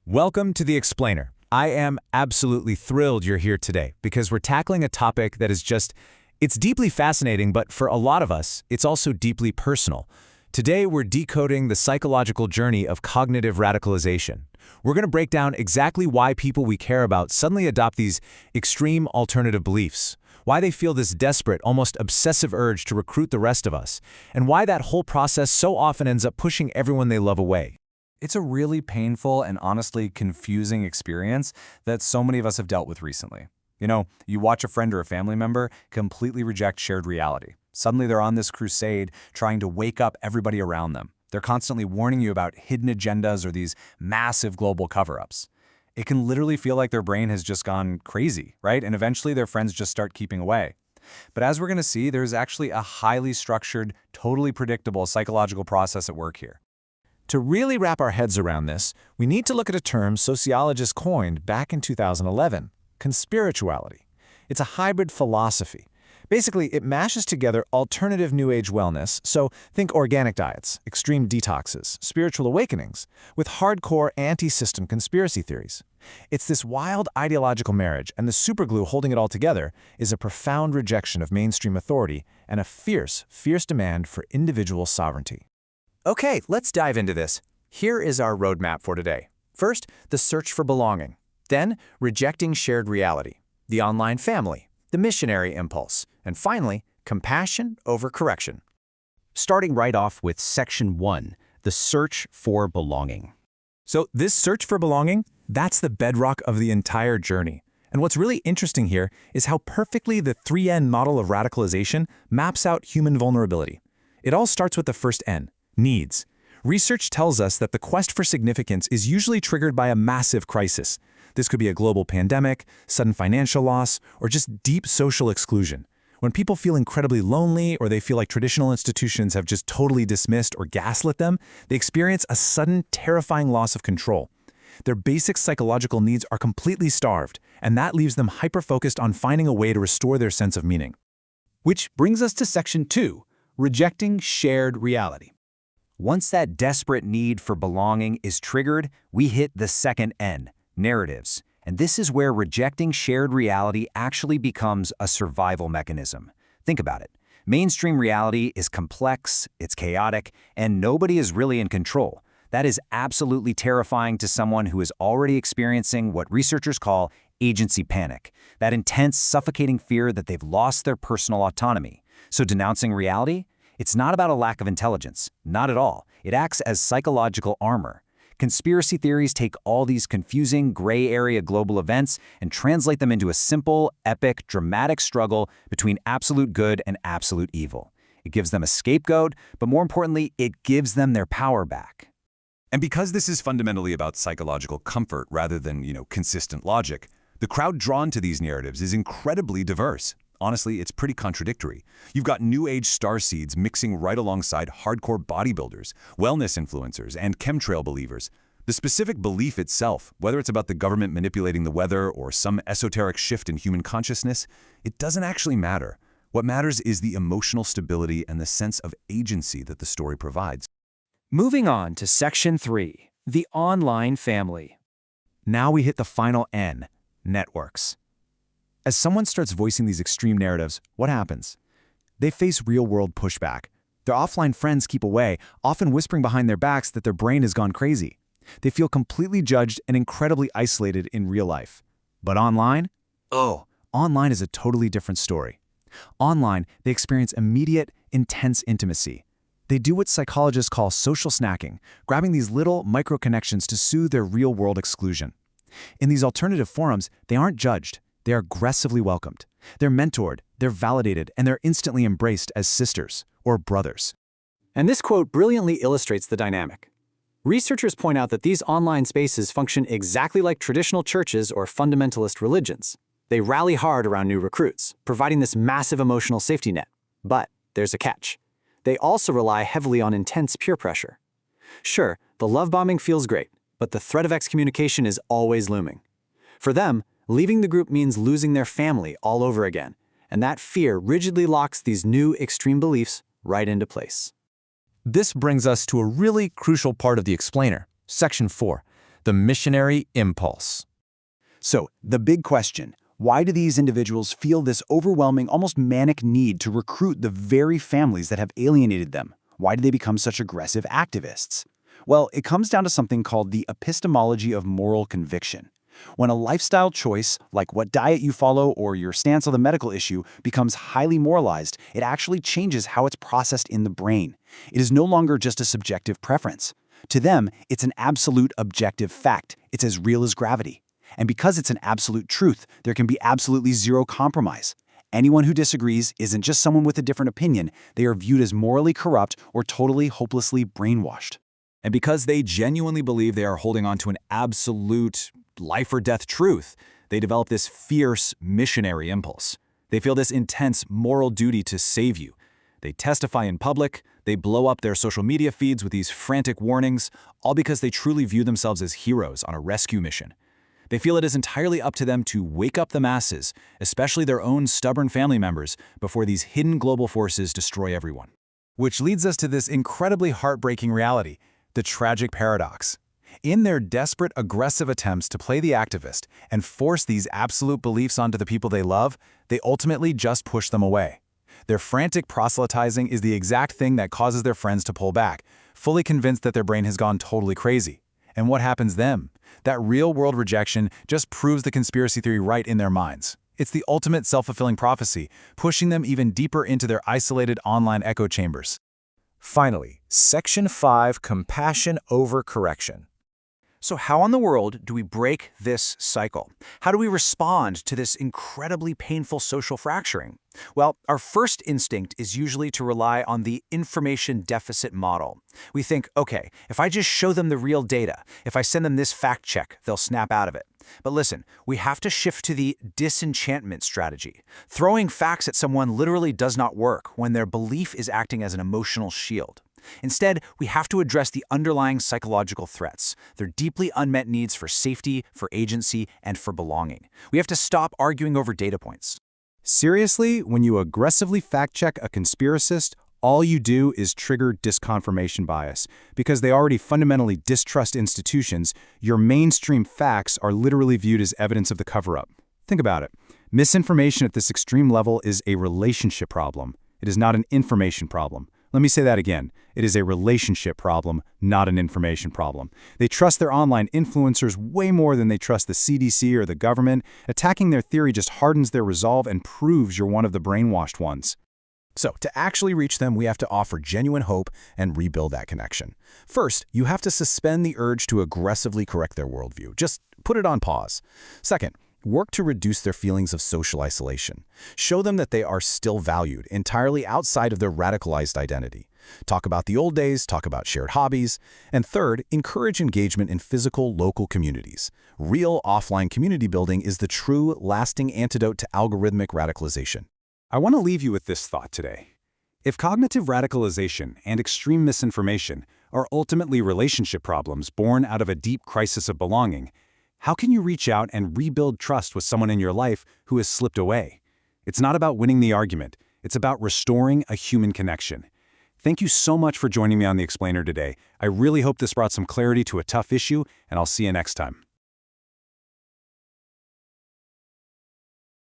Welcome to The Explainer. I am absolutely thrilled you're here today because we're tackling a topic that is it's deeply fascinating, but for a lot of us, it's also deeply personal. Today, we're decoding the psychological journey of cognitive radicalization. We're going to break down exactly why people we care about suddenly adopt these extreme alternative beliefs, why they feel this desperate, almost obsessive urge to recruit the rest of us, and why that whole process so often ends up pushing everyone they love away. It's a really painful and honestly confusing experience that so many of us have dealt with recently. You watch a friend or a family member completely reject shared reality. Suddenly they're on this crusade trying to wake up everybody around them. They're constantly warning you about hidden agendas or these massive global cover-ups. It can literally feel like their brain has just gone crazy, right? And eventually their friends just start keeping away. But as we're going to see, there's actually a highly structured, totally predictable psychological process at work here. To really wrap our heads around this, we need to look at a term sociologists coined back in 2011, conspirituality. It's a hybrid philosophy. Basically, it mashes together alternative New Age wellness, so think organic diets, extreme detoxes, spiritual awakenings, with hardcore anti-system conspiracy theories. It's this wild ideological marriage, and the superglue holding it all together is a profound rejection of mainstream authority and a fierce, fierce demand for individual sovereignty. Okay, let's dive into this. Here is our roadmap for today. First, the search for belonging. Then, rejecting shared reality. The online family. The missionary impulse. And finally, compassion over correction. Starting right off with Section 1, the search for belonging. So this search for belonging, that's the bedrock of the entire journey. And what's really interesting here is how perfectly the 3N model of radicalization maps out human vulnerability. It all starts with the first N. Needs. Research tells us that the quest for significance is usually triggered by a massive crisis. This could be a global pandemic, sudden financial loss, or just deep social exclusion. When people feel incredibly lonely or they feel like traditional institutions have just totally dismissed or gaslit them, they experience a sudden, terrifying loss of control. Their basic psychological needs are completely starved, and that leaves them hyper-focused on finding a way to restore their sense of meaning. Which brings us to Section 2, rejecting shared reality. Once that desperate need for belonging is triggered, we hit the second N, narratives. And this is where rejecting shared reality actually becomes a survival mechanism. Think about it. Mainstream reality is complex, it's chaotic, and nobody is really in control. That is absolutely terrifying to someone who is already experiencing what researchers call agency panic, that intense, suffocating fear that they've lost their personal autonomy. So denouncing reality? It's not about a lack of intelligence, not at all. It acts as psychological armor. Conspiracy theories take all these confusing, gray area global events and translate them into a simple, epic, dramatic struggle between absolute good and absolute evil. It gives them a scapegoat, but more importantly, it gives them their power back. And because this is fundamentally about psychological comfort rather than, consistent logic, the crowd drawn to these narratives is incredibly diverse. Honestly, it's pretty contradictory. You've got New Age starseeds mixing right alongside hardcore bodybuilders, wellness influencers, and chemtrail believers. The specific belief itself, whether it's about the government manipulating the weather or some esoteric shift in human consciousness, it doesn't actually matter. What matters is the emotional stability and the sense of agency that the story provides. Moving on to Section 3, the online family. Now we hit the final N, networks. As someone starts voicing these extreme narratives, what happens? They face real-world pushback. Their offline friends keep away, often whispering behind their backs that their brain has gone crazy. They feel completely judged and incredibly isolated in real life. But online? Online is a totally different story. Online, they experience immediate, intense intimacy. They do what psychologists call social snacking, grabbing these little micro-connections to soothe their real-world exclusion. In these alternative forums, they aren't judged. They are aggressively welcomed. They're mentored, they're validated, and they're instantly embraced as sisters or brothers. And this quote brilliantly illustrates the dynamic. Researchers point out that these online spaces function exactly like traditional churches or fundamentalist religions. They rally hard around new recruits, providing this massive emotional safety net. But there's a catch. They also rely heavily on intense peer pressure. Sure, the love bombing feels great, but the threat of excommunication is always looming. For them, leaving the group means losing their family all over again, and that fear rigidly locks these new extreme beliefs right into place. This brings us to a really crucial part of the explainer, Section 4, the missionary impulse. So, the big question, why do these individuals feel this overwhelming, almost manic need to recruit the very families that have alienated them? Why do they become such aggressive activists? Well, it comes down to something called the epistemology of moral conviction. When a lifestyle choice, like what diet you follow or your stance on the medical issue, becomes highly moralized, it actually changes how it's processed in the brain. It is no longer just a subjective preference. To them, it's an absolute objective fact. It's as real as gravity. And because it's an absolute truth, there can be absolutely zero compromise. Anyone who disagrees isn't just someone with a different opinion. They are viewed as morally corrupt or totally hopelessly brainwashed. And because they genuinely believe they are holding on to an absolute life or death truth, they develop this fierce missionary impulse. They feel this intense moral duty to save you. They testify in public, they blow up their social media feeds with these frantic warnings, all because they truly view themselves as heroes on a rescue mission. They feel it is entirely up to them to wake up the masses, especially their own stubborn family members, before these hidden global forces destroy everyone. Which leads us to this incredibly heartbreaking reality, the tragic paradox. In their desperate, aggressive attempts to play the activist and force these absolute beliefs onto the people they love, they ultimately just push them away. Their frantic proselytizing is the exact thing that causes their friends to pull back, fully convinced that their brain has gone totally crazy. And what happens then? That real-world rejection just proves the conspiracy theory right in their minds. It's the ultimate self-fulfilling prophecy, pushing them even deeper into their isolated online echo chambers. Finally, Section 5, Compassion over Correction. So how in the world do we break this cycle? How do we respond to this incredibly painful social fracturing? Well, our first instinct is usually to rely on the information deficit model. We think, okay, if I just show them the real data, if I send them this fact check, they'll snap out of it. But listen, we have to shift to the disenchantment strategy. Throwing facts at someone literally does not work when their belief is acting as an emotional shield. Instead, we have to address the underlying psychological threats, their deeply unmet needs for safety, for agency, and for belonging. We have to stop arguing over data points. Seriously, when you aggressively fact-check a conspiracist, all you do is trigger disconfirmation bias. Because they already fundamentally distrust institutions, your mainstream facts are literally viewed as evidence of the cover-up. Think about it. Misinformation at this extreme level is a relationship problem. It is not an information problem. Let me say that again. It is a relationship problem, not an information problem. They trust their online influencers way more than they trust the CDC or the government. Attacking their theory just hardens their resolve and proves you're one of the brainwashed ones. So, to actually reach them, we have to offer genuine hope and rebuild that connection. First, you have to suspend the urge to aggressively correct their worldview. Just put it on pause. Second, work to reduce their feelings of social isolation. Show them that they are still valued, entirely outside of their radicalized identity. Talk about the old days, talk about shared hobbies. And third, encourage engagement in physical, local communities. Real offline community building is the true, lasting antidote to algorithmic radicalization. I want to leave you with this thought today. If cognitive radicalization and extreme misinformation are ultimately relationship problems born out of a deep crisis of belonging, how can you reach out and rebuild trust with someone in your life who has slipped away? It's not about winning the argument. It's about restoring a human connection. Thank you so much for joining me on The Explainer today. I really hope this brought some clarity to a tough issue, and I'll see you next time.